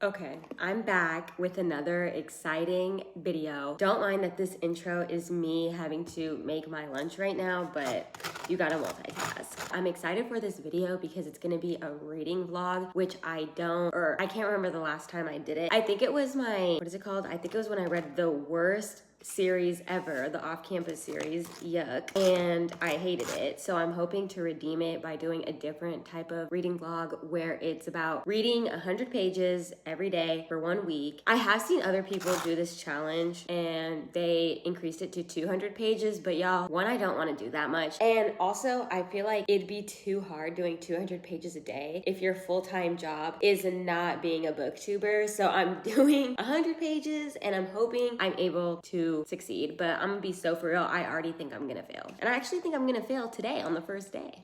Okay, I'm back with another exciting video. Don't mind that this intro is me having to make my lunch right now, but you gotta multitask. I'm excited for this video because it's gonna be a reading vlog, which I can't remember the last time I did it. I think it was what is it called? I think it was when I read the worst series ever, the off-campus series, yuck, and I hated it. So I'm hoping to redeem it by doing a different type of reading vlog where it's about reading 100 pages every day for 1 week. I have seen other people do this challenge and they increased it to 200 pages, but y'all, one, I don't want to do that much, and also I feel like it'd be too hard doing 200 pages a day if your full-time job is not being a booktuber. So I'm doing 100 pages and I'm hoping I'm able to succeed, but I'm gonna be so for real, I already think I'm gonna fail. And I actually think I'm gonna fail today on the first day.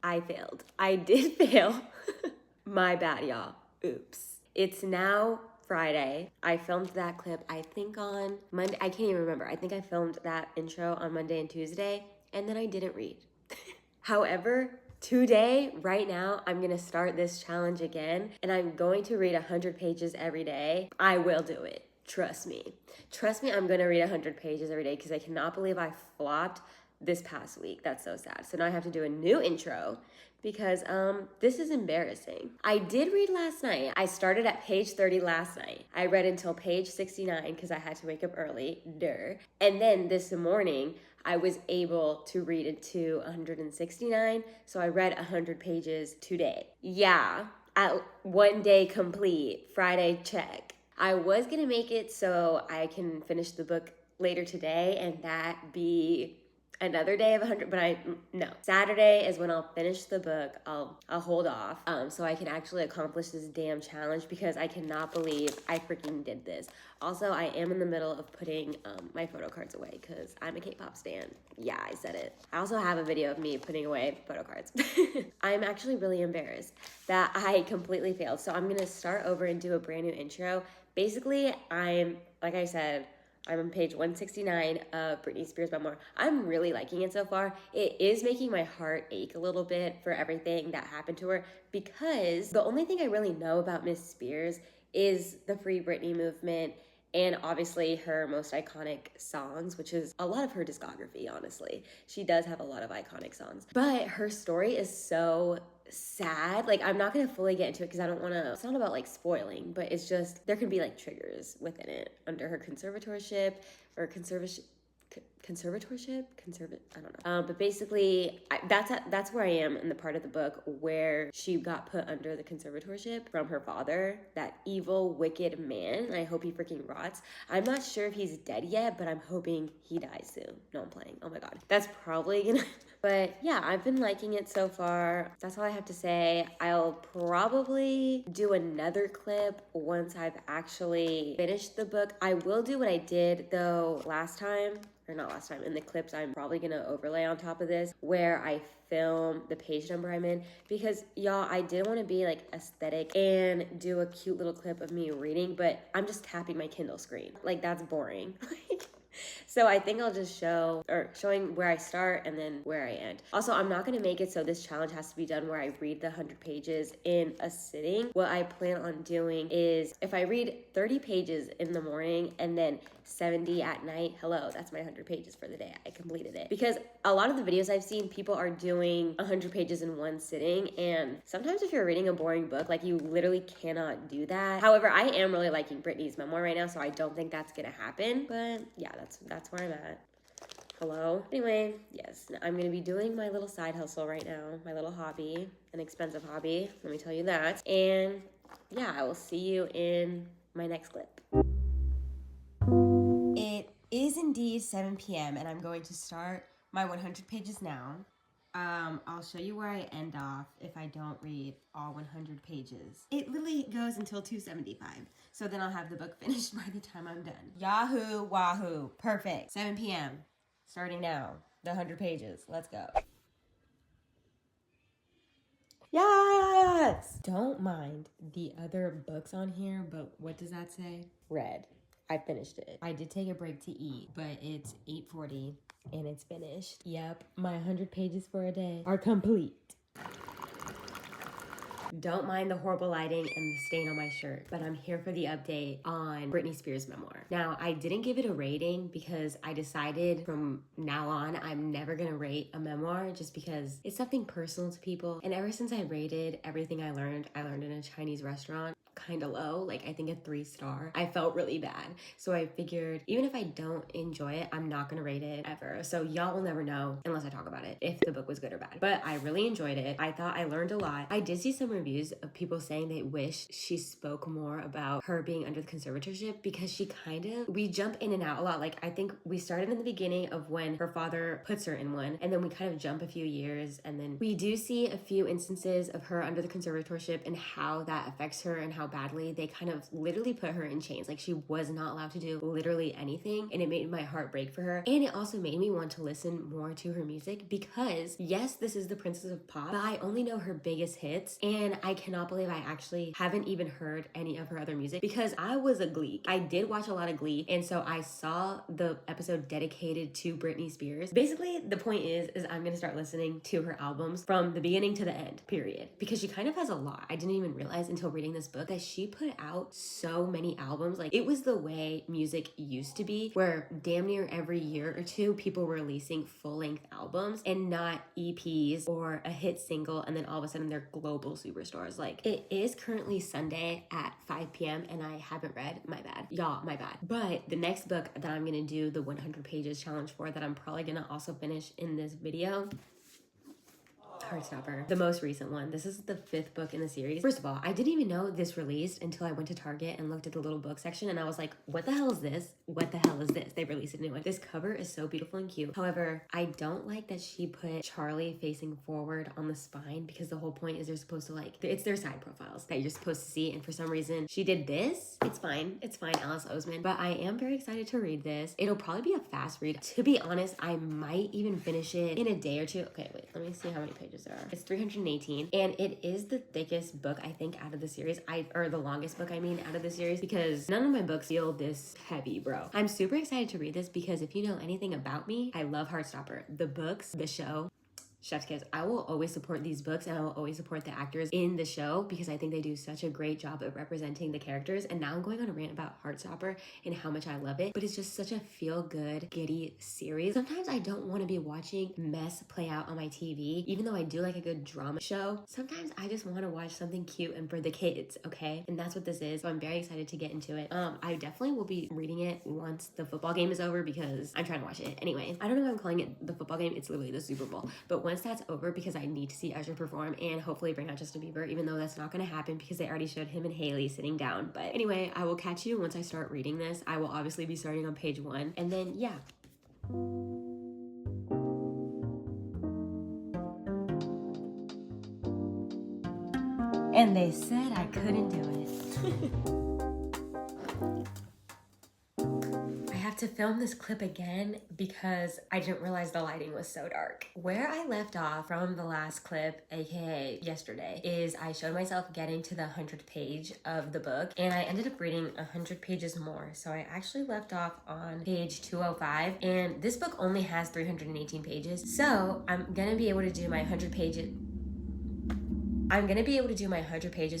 I failed. I did fail. My bad, y'all. Oops. It's now Friday. I filmed that clip, I think on Monday. I can't even remember. I think I filmed that intro on Monday and Tuesday, and then I didn't read. However, today, right now, I'm gonna start this challenge again, and I'm going to read 100 pages every day. I will do it. Trust me. Trust me, I'm gonna read 100 pages every day because I cannot believe I flopped this past week. That's so sad. So now I have to do a new intro because this is embarrassing. I did read last night. I started at page 30 last night. I read until page 69 because I had to wake up early, and then this morning I was able to read it to 169, so I read 100 pages today. Yeah, at 1 day complete, Friday check. I was gonna make it so I can finish the book later today and that be another day of 100, but no. Saturday is when I'll finish the book. I'll hold off so I can actually accomplish this damn challenge because I cannot believe I freaking did this. Also, I am in the middle of putting my photo cards away because I'm a K-pop stan. Yeah, I said it. I also have a video of me putting away photo cards. I'm actually really embarrassed that I completely failed. So I'm gonna start over and do a brand new intro. Basically, like I said, I'm on page 169 of Britney Spears' memoir. I'm really liking it so far. It is making my heart ache a little bit for everything that happened to her because the only thing I really know about Miss Spears is the Free Britney movement and obviously her most iconic songs, which is a lot of her discography, honestly. She does have a lot of iconic songs. But her story is so sad. Like, I'm not gonna fully get into it because I don't wanna, it's not about like spoiling, but it's just, there can be like triggers within it under her conservatorship or I don't know. But basically, that's where I am in the part of the book where she got put under the conservatorship from her father, that evil, wicked man. And I hope he freaking rots. I'm not sure if he's dead yet, but I'm hoping he dies soon. No, I'm playing. Oh my god. That's probably gonna... But yeah, I've been liking it so far. That's all I have to say. I'll probably do another clip once I've actually finished the book. I will do what I did though last time, or not last time, in the clips I'm probably gonna overlay on top of this, where I film the page number I'm in, because y'all, I did want to be like aesthetic and do a cute little clip of me reading, but I'm just tapping my Kindle screen. Like, that's boring. So I think I'll just showing where I start and then where I end. Also, I'm not gonna make it so this challenge has to be done where I read the 100 pages in a sitting. What I plan on doing is if I read 30 pages in the morning and then 70 at night, hello, that's my 100 pages for the day. I completed it. Because a lot of the videos I've seen, people are doing 100 pages in one sitting, and sometimes if you're reading a boring book, like, you literally cannot do that. However, I am really liking Britney's memoir right now, so I don't think that's gonna happen, but yeah, that's where I'm at. Hello? Anyway, yes, I'm gonna be doing my little side hustle right now, my little hobby, an expensive hobby, let me tell you that. And yeah, I will see you in my next clip. It is indeed 7 p.m. and I'm going to start my 100 pages now. I'll show you where I end off if I don't read all 100 pages. It literally goes until 275. So then I'll have the book finished by the time I'm done. Yahoo, wahoo, perfect. 7 p.m. starting now, the 100 pages, let's go. Yes! Don't mind the other books on here, but what does that say? Read. I finished it. I did take a break to eat, but it's 8:40 and it's finished. Yep, my 100 pages for a day are complete. Don't mind the horrible lighting and the stain on my shirt, but I'm here for the update on Britney Spears' memoir. Now, I didn't give it a rating because I decided from now on I'm never gonna rate a memoir just because it's something personal to people. And ever since I rated everything I learned in a Chinese restaurant kind of low, like I think a 3-star. I felt really bad. So I figured even if I don't enjoy it, I'm not gonna rate it ever. So y'all will never know unless I talk about it if the book was good or bad. But I really enjoyed it. I thought I learned a lot. I did see some reviews of people saying they wish she spoke more about her being under the conservatorship because we jump in and out a lot. Like I think we started in the beginning of when her father puts her in one, and then we kind of jump a few years, and then we do see a few instances of her under the conservatorship and how that affects her and how badly they kind of literally put her in chains. Like she was not allowed to do literally anything, and it made my heart break for her. And it also made me want to listen more to her music because yes, this is the Princess of Pop, but I only know her biggest hits, and I cannot believe I actually haven't even heard any of her other music because I was a Glee. I did watch a lot of Glee, and so I saw the episode dedicated to Britney Spears. Basically, the point is I'm gonna start listening to her albums from the beginning to the end, period. Because she kind of has a lot. I didn't even realize until reading this book that she put out so many albums. Like it was the way music used to be, where damn near every year or two people were releasing full-length albums and not EPs or a hit single and then all of a sudden they're global superstars. Like it is currently Sunday at 5 p.m. and I haven't read. My bad. Y'all, my bad. But the next book that I'm gonna do the 100 pages challenge for, that I'm probably gonna also finish in this video, Heartstopper, the most recent one. This is the 5th book in the series. First of all, I didn't even know this released until I went to Target and looked at the little book section, and I was like, what the hell is this? What the hell is this? They released a new one. This cover is so beautiful and cute. However, I don't like that she put Charlie facing forward on the spine because the whole point is they're supposed to like, it's their side profiles that you're supposed to see, and for some reason she did this. It's fine, Alice Oseman, but I am very excited to read this. It'll probably be a fast read. To be honest, I might even finish it in a day or two. Okay, wait, let me see how many pages there are. It's 318, and it is the thickest book I think out of the series, or the longest book I mean out of the series, because none of my books feel this heavy, bro. I'm super excited to read this because if you know anything about me, I love Heartstopper. The books, the show, chef's kiss. I will always support these books, and I will always support the actors in the show because I think they do such a great job of representing the characters. And now I'm going on a rant about Heartstopper and how much I love it, but it's just such a feel-good, giddy series. Sometimes I don't want to be watching mess play out on my TV, even though I do like a good drama show. Sometimes I just want to watch something cute and for the kids, okay? And that's what this is, so I'm very excited to get into it. I definitely will be reading it once the football game is over because I'm trying to watch it. Anyway, I don't know why I'm calling it the football game. It's literally the Super Bowl. But once that's over, because I need to see Usher perform and hopefully bring out Justin Bieber, even though that's not going to happen because they already showed him and Haley sitting down. But anyway, I will catch you once I start reading this. I will obviously be starting on page 1, and then yeah. And they said I couldn't do it. To film this clip again because I didn't realize the lighting was so dark. Where I left off from the last clip, aka yesterday, is I showed myself getting to the 100th page of the book, and I ended up reading 100 pages more. So I actually left off on page 205, and this book only has 318 pages. So I'm gonna be able to do my 100 pages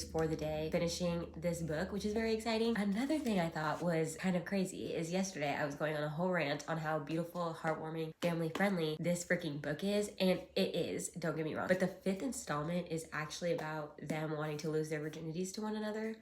for the day, finishing this book, which is very exciting. Another thing I thought was kind of crazy is yesterday I was going on a whole rant on how beautiful, heartwarming, family-friendly this freaking book is, and it is, don't get me wrong. But the 5th installment is actually about them wanting to lose their virginities to one another.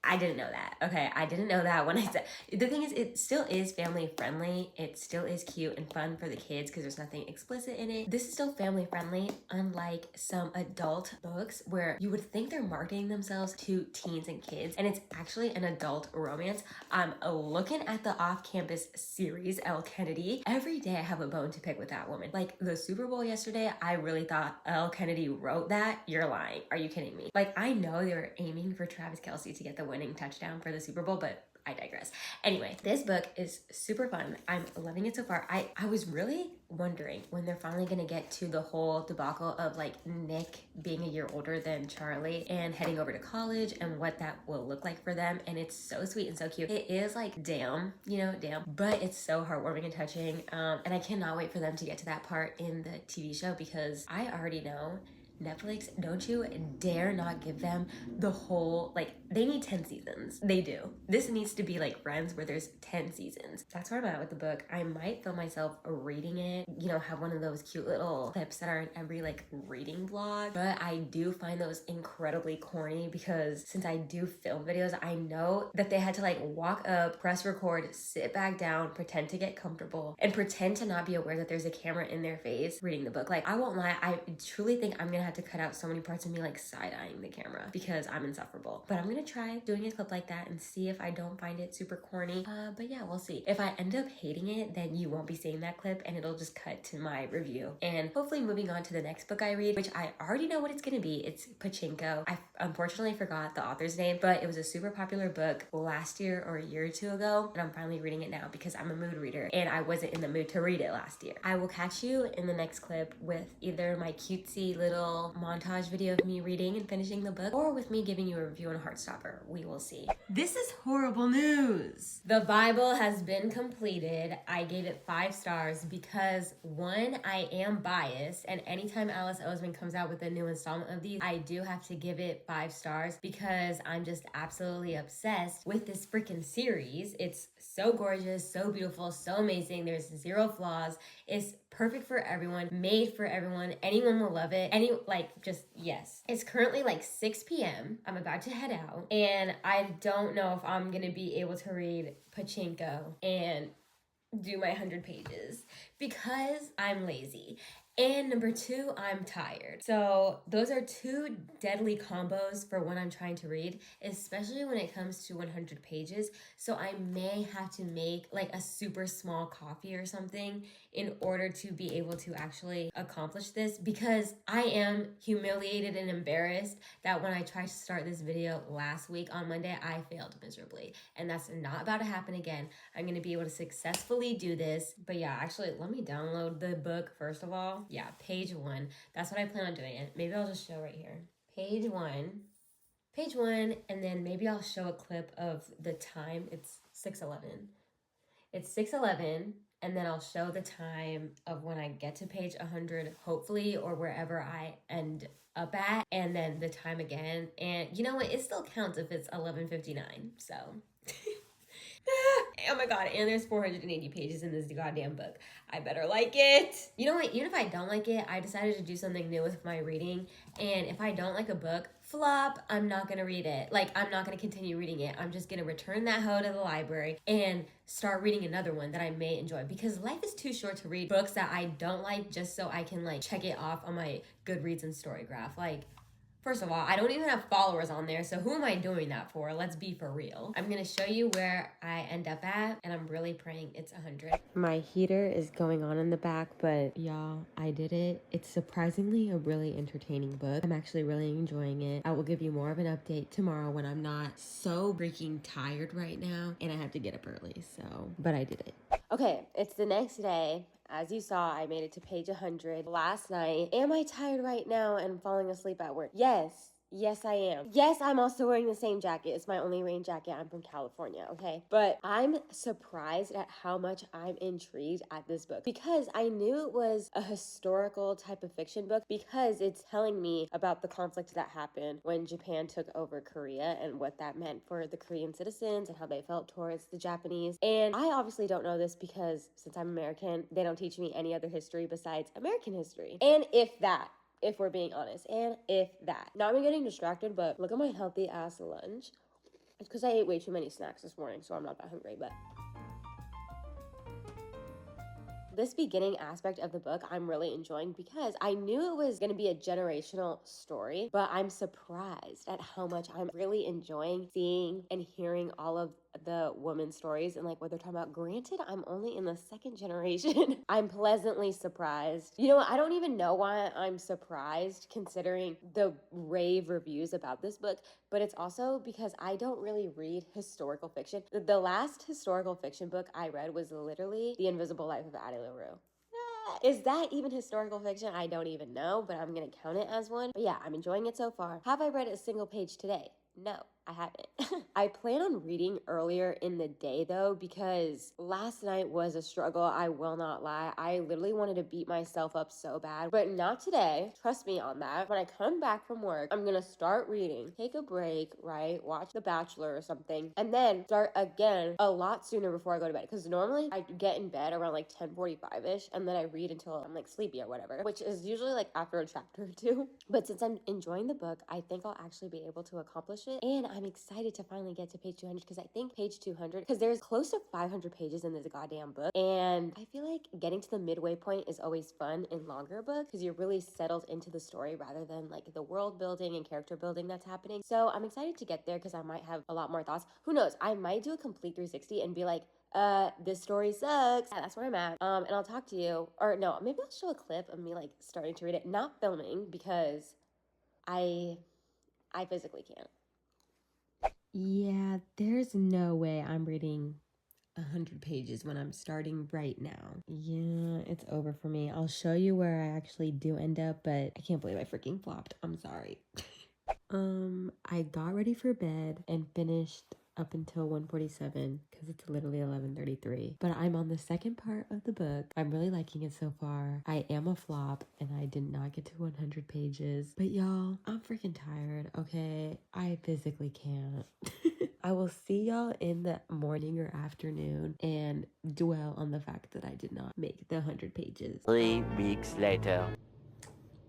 I didn't know that. Okay, I didn't know that when I said... The thing is, it still is family friendly. It still is cute and fun for the kids because there's nothing explicit in it. This is still family friendly, unlike some adult books where you would think they're marketing themselves to teens and kids, and it's actually an adult romance. I'm looking at the off-campus series, Elle Kennedy. Every day I have a bone to pick with that woman. Like the Super Bowl yesterday, I really thought Elle Kennedy wrote that. You're lying. Are you kidding me? Like, I know they were aiming for Travis Kelce to get the winning touchdown for the Super Bowl, but I digress. Anyway, this book is super fun. I'm loving it so far. I was really wondering when they're finally gonna get to the whole debacle of like Nick being a year older than Charlie and heading over to college and what that will look like for them. And it's so sweet and so cute. It is like damn, but it's so heartwarming and touching. And I cannot wait for them to get to that part in the TV show because I already know Netflix, don't you dare not give them the whole, like, they need 10 seasons. They do. This needs to be like Friends where there's 10 seasons. That's where I'm at with the book. I might film myself reading it, you know, have one of those cute little clips that are in every like reading vlog, but I do find those incredibly corny because since I do film videos, I know that they had to like walk up, press record, sit back down, pretend to get comfortable, and pretend to not be aware that there's a camera in their face reading the book. Like, I won't lie, I truly think I'm gonna have to cut out so many parts of me like side-eyeing the camera because I'm insufferable. But I'm gonna try doing a clip like that and see if I don't find it super corny. But yeah, we'll see. If I end up hating it, then you won't be seeing that clip and it'll just cut to my review. And hopefully moving on to the next book I read, which I already know what it's gonna be. It's Pachinko. I unfortunately forgot the author's name, but it was a super popular book last year or a year or two ago, and I'm finally reading it now because I'm a mood reader and I wasn't in the mood to read it last year. I will catch you in the next clip with either my cutesy little montage video of me reading and finishing the book, or with me giving you a review on Heartstopper. We will see. This is horrible news. The Bible has been completed. I gave it 5 stars because, one, I am biased, and anytime Alice Oseman comes out with a new installment of these, I do have to give it 5 stars because I'm just absolutely obsessed with this freaking series. It's so gorgeous, so beautiful, so amazing. There's 0 flaws. It's perfect for everyone, made for everyone. Anyone will love it. Yes. It's currently like 6 p.m. I'm about to head out, and I don't know if I'm gonna be able to read Pachinko and do my 100 pages because I'm lazy. And number 2, I'm tired. So those are 2 deadly combos for when I'm trying to read, especially when it comes to 100 pages. So I may have to make like a super small coffee or something in order to be able to actually accomplish this, because I am humiliated and embarrassed that when I tried to start this video last week on Monday, I failed miserably. And that's not about to happen again. I'm going to be able to successfully do this. But yeah, actually, let me download the book first of all. Yeah, page 1. That's what I plan on doing it. Maybe I'll just show right here. Page 1, and then maybe I'll show a clip of the time. It's 6:11. It's 6:11, and then I'll show the time of when I get to page 100, hopefully, or wherever I end up at, and then the time again. And you know what? It still counts if it's 11:59, so... Oh my god, and there's 480 pages in this goddamn book. I better like it. You know what, even if I don't like it, I decided to do something new with my reading, and if I don't like a book, flop, I'm not gonna read it. Like, I'm not gonna continue reading it. I'm just gonna return that hoe to the library and start reading another one that I may enjoy, because life is too short to read books that I don't like just so I can like check it off on my Goodreads and Storygraph. Like, first of all, I don't even have followers on there, so who am I doing that for? Let's be for real. I'm gonna show you where I end up at, and I'm really praying it's 100. My heater is going on in the back, but y'all, I did it. It's surprisingly a really entertaining book. I'm actually really enjoying it. I will give you more of an update tomorrow when I'm not so freaking tired right now, and I have to get up early, so, but I did it. Okay, it's the next day. As you saw, I made it to page 100 last night. Am I tired right now and falling asleep at work? Yes. Yes, I am. Yes, I'm also wearing the same jacket. It's my only rain jacket. I'm from California, okay? But I'm surprised at how much I'm intrigued at this book, because I knew it was a historical type of fiction book because it's telling me about the conflict that happened when Japan took over Korea and what that meant for the Korean citizens and how they felt towards the Japanese. And I obviously don't know this because since I'm American, they don't teach me any other history besides American history. And if we're being honest, and if that. Now I'm getting distracted, but look at my healthy ass lunch. It's because I ate way too many snacks this morning, so I'm not that hungry, but... This beginning aspect of the book I'm really enjoying because I knew it was going to be a generational story, but I'm surprised at how much I'm really enjoying seeing and hearing all of the women's stories and like what they're talking about. Granted, I'm only in the 2nd generation. I'm pleasantly surprised. You know what? I don't even know why I'm surprised considering the rave reviews about this book, but it's also because I don't really read historical fiction. The last historical fiction book I read was literally The Invisible Life of Addie LaRue. Is that even historical fiction? I don't even know, but I'm gonna count it as one. But yeah, I'm enjoying it so far. Have I read a single page today? No, I haven't. I plan on reading earlier in the day though, because last night was a struggle. I will not lie. I literally wanted to beat myself up so bad, but not today. Trust me on that. When I come back from work, I'm gonna start reading, take a break, right? Watch The Bachelor or something, and then start again a lot sooner before I go to bed. Because normally I get in bed around like 10:45ish, and then I read until I'm like sleepy or whatever, which is usually like after a chapter or two. But since I'm enjoying the book, I think I'll actually be able to accomplish it. And I'm excited to finally get to page 200, because I think page 200, because there's close to 500 pages in this goddamn book. And I feel like getting to the midway point is always fun in longer books, because you're really settled into the story rather than like the world building and character building that's happening. So I'm excited to get there, because I might have a lot more thoughts. Who knows? I might do a complete 360 and be like, this story sucks. Yeah, that's where I'm at. And I'll talk to you, or no, maybe I'll show a clip of me like starting to read it, not filming, because I physically can't. Yeah, there's no way I'm reading 100 pages when I'm starting right now. Yeah, it's over for me. I'll show you where I actually do end up, but I can't believe I freaking flopped. I'm sorry. I got ready for bed and finished up until 1:47, because it's literally 11:33. But I'm on the second part of the book. I'm really liking it so far. I am a flop and I did not get to 100 pages. But y'all, I'm freaking tired, okay? I physically can't. I will see y'all in the morning or afternoon and dwell on the fact that I did not make the 100 pages. 3 weeks later.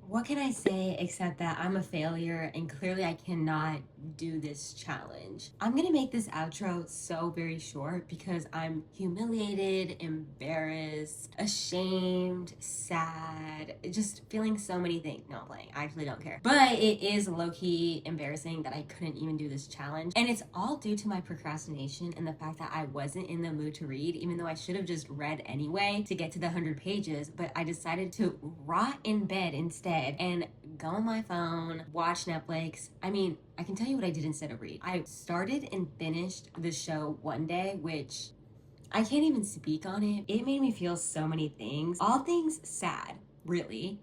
What can I say except that I'm a failure and clearly I cannot do this challenge. I'm gonna make this outro so very short because I'm humiliated, embarrassed, ashamed, sad, just feeling so many things. No, I'm playing. I actually don't care. But it is low-key embarrassing that I couldn't even do this challenge. And it's all due to my procrastination and the fact that I wasn't in the mood to read, even though I should have just read anyway to get to the 100 pages. But I decided to rot in bed instead and go on my phone, watch Netflix. I mean, I can tell you what I did instead of read. I started and finished the show one day, which I can't even speak on it. It made me feel so many things. All things sad. Really.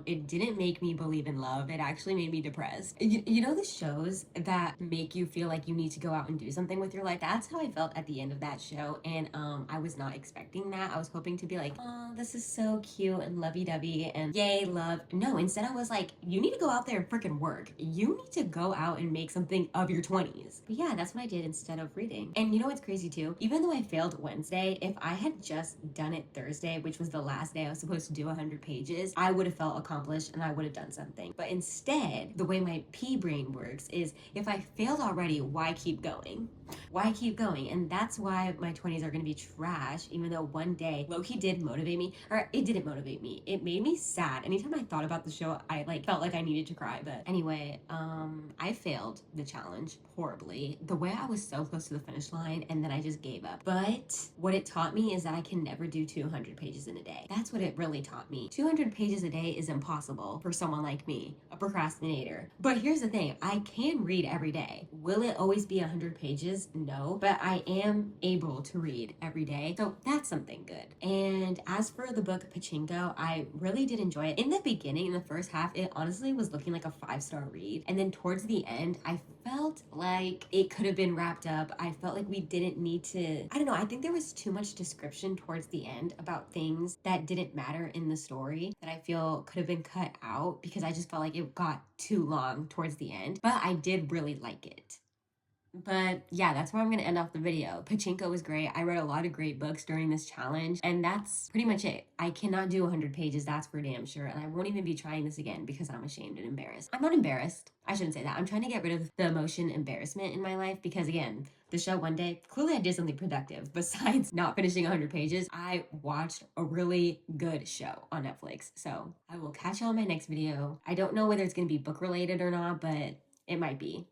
It didn't make me believe in love. It actually made me depressed. You know the shows that make you feel like you need to go out and do something with your life? That's how I felt at the end of that show. And I was not expecting that. I was hoping to be like, oh, this is so cute and lovey-dovey and yay, love. No, instead I was like, you need to go out there and freaking work. You need to go out and make something of your 20s. But yeah, that's what I did instead of reading. And you know what's crazy too? Even though I failed Wednesday, if I had just done it Thursday, which was the last day I was supposed to do 100 pages, I would have felt accomplished and I would have done something. But instead, the way my pea brain works is if I failed already, why keep going? Why keep going? And that's why my 20s are gonna be trash, even though one day Loki did motivate me, or it didn't motivate me. It made me sad. Anytime I thought about the show, I like felt like I needed to cry. But anyway, I failed the challenge horribly. The way I was so close to the finish line and then I just gave up. But what it taught me is that I can never do 200 pages in a day. That's what it really taught me. 200 pages a day is impossible for someone like me, a procrastinator. But here's the thing, I can read every day. Will it always be 100 pages? No, but I am able to read every day. So that's something good. And as for the book Pachinko, I really did enjoy it. In the beginning, in the first half, it honestly was looking like a 5-star read. And then towards the end, I felt like it could have been wrapped up. I felt like we didn't need to, I don't know, I think there was too much description towards the end about things that didn't matter in the story that I feel could have been cut out because I just felt like it got too long towards the end. But I did really like it. But yeah, that's where I'm going to end off the video. Pachinko was great. I read a lot of great books during this challenge, and that's pretty much it. I cannot do 100 pages, that's for damn sure, and I won't even be trying this again because I'm ashamed and embarrassed. I'm not embarrassed. I shouldn't say that. I'm trying to get rid of the emotion embarrassment in my life because, again, the show one day, clearly I did something productive. Besides not finishing 100 pages, I watched a really good show on Netflix. So I will catch y'all in my next video. I don't know whether it's going to be book related or not, but it might be.